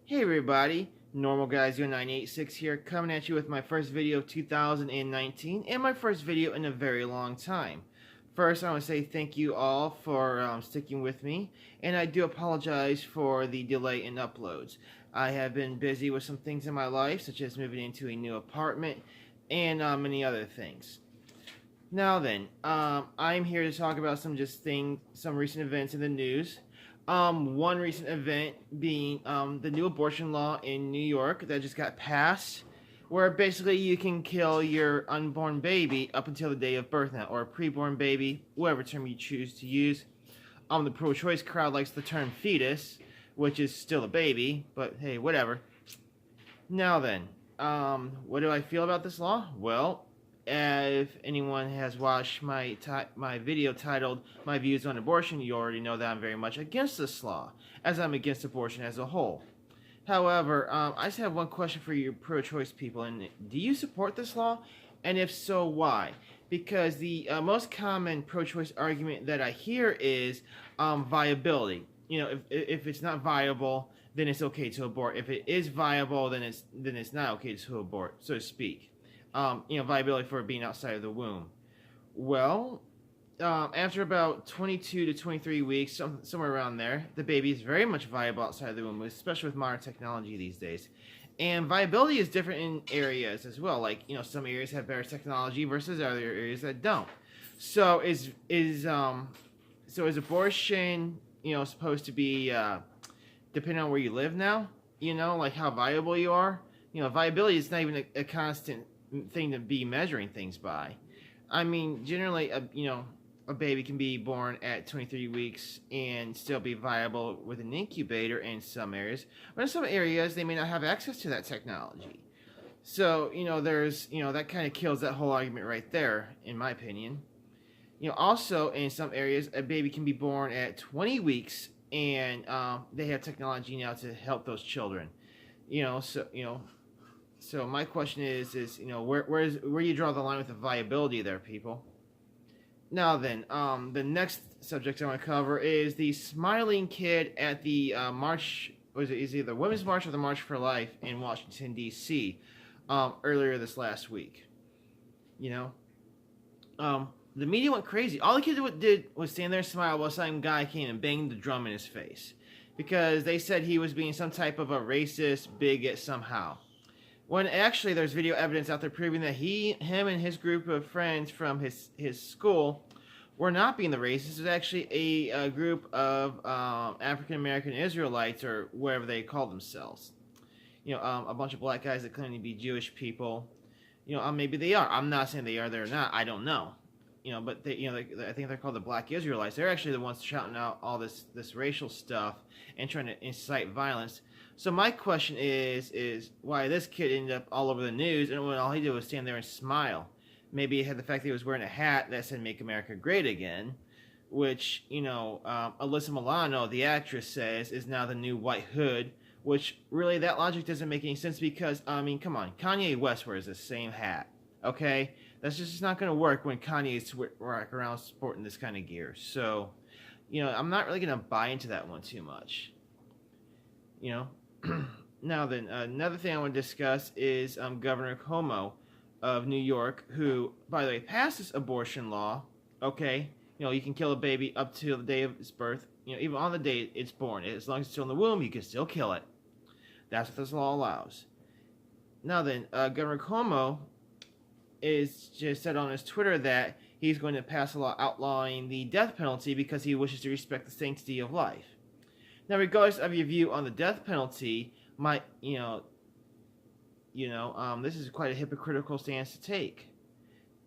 Hey everybody, Normal Guy 0986 here, coming at you with my first video of 2019 and my first video in a very long time. First, I want to say thank you all for sticking with me, and I do apologize for the delay in uploads. I have been busy with some things in my life, such as moving into a new apartment and many other things. Now then, I'm here to talk about some recent events in the news. One recent event being the new abortion law in New York that just got passed, where basically you can kill your unborn baby up until the day of birth now, or a preborn baby, whatever term you choose to use. The pro-choice crowd likes the term fetus, which is still a baby, but hey, whatever. Now then, what do I feel about this law? Well, if anyone has watched my video titled "My Views on Abortion," you already know that I'm very much against this law, as I'm against abortion as a whole. However, I just have one question for you pro-choice people, and do you support this law? And if so, why? Because the most common pro-choice argument that I hear is viability. You know, if it's not viable, then it's okay to abort. If it is viable, then it's not okay to abort, so to speak. Viability for being outside of the womb. Well, after about 22 to 23 weeks, somewhere around there, the baby is very much viable outside of the womb, especially with modern technology these days. And viability is different in areas as well. Like, some areas have better technology versus other areas that don't. So is abortion, supposed to be depending on where you live now? Like how viable you are? Viability is not even a constant thing to be measuring things by. I mean, generally, a baby can be born at 23 weeks and still be viable with an incubator in some areas, but in some areas they may not have access to that technology. So, there's, that kind of kills that whole argument right there, in my opinion. Also in some areas, a baby can be born at 20 weeks and they have technology now to help those children. So my question is where do you draw the line with the viability there, people? Now then, the next subject I want to cover is the smiling kid at the march. Is either the Women's March or the March for Life in Washington D.C. Earlier this last week. The media went crazy. All the kid did was stand there and smile while some guy came and banged the drum in his face, because they said he was being some type of a racist bigot somehow. When actually there's video evidence out there proving that him and his group of friends from his school were not being the racists. It was actually a group of African American Israelites, or whatever they call themselves. A bunch of black guys that claim to be Jewish people. Maybe they are. I'm not saying they are there or not. I don't know. But I think they're called the Black Israelites. They're actually the ones shouting out all this racial stuff and trying to incite violence. So my question is why this kid ended up all over the news, and when all he did was stand there and smile. Maybe it had the fact that he was wearing a hat that said "Make America Great Again," which, Alyssa Milano, the actress, says is now the new white hood, which really that logic doesn't make any sense because, I mean, come on, Kanye West wears the same hat, okay? That's just not going to work when Kanye's around sporting this kind of gear. So, I'm not really going to buy into that one too much. Now then, another thing I want to discuss is Governor Cuomo of New York, who, by the way, passed this abortion law. Okay, you can kill a baby up to the day of its birth. Even on the day it's born, as long as it's still in the womb, you can still kill it. That's what this law allows. Now then, Governor Cuomo is just said on his Twitter that he's going to pass a law outlawing the death penalty because he wishes to respect the sanctity of life. Now, regardless of your view on the death penalty, this is quite a hypocritical stance to take.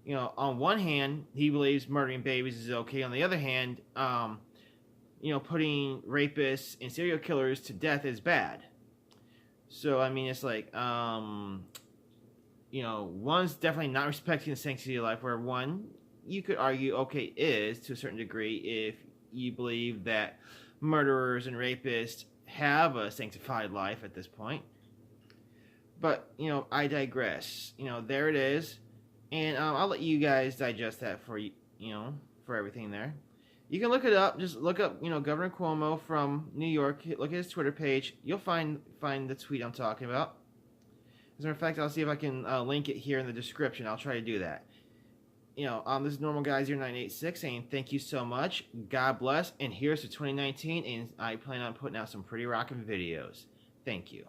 On one hand, he believes murdering babies is okay. On the other hand, putting rapists and serial killers to death is bad. So, I mean, it's like, one's definitely not respecting the sanctity of life, where one, you could argue, okay, is to a certain degree if you believe that murderers and rapists have a sanctified life at this point. But, I digress. There it is. And I'll let you guys digest that for everything there. You can look it up. Just look up, Governor Cuomo from New York. Look at his Twitter page. You'll find the tweet I'm talking about. As a matter of fact, I'll see if I can link it here in the description. I'll try to do that. This is Normal Guy 0986 saying thank you so much. God bless. And here's to 2019. And I plan on putting out some pretty rockin' videos. Thank you.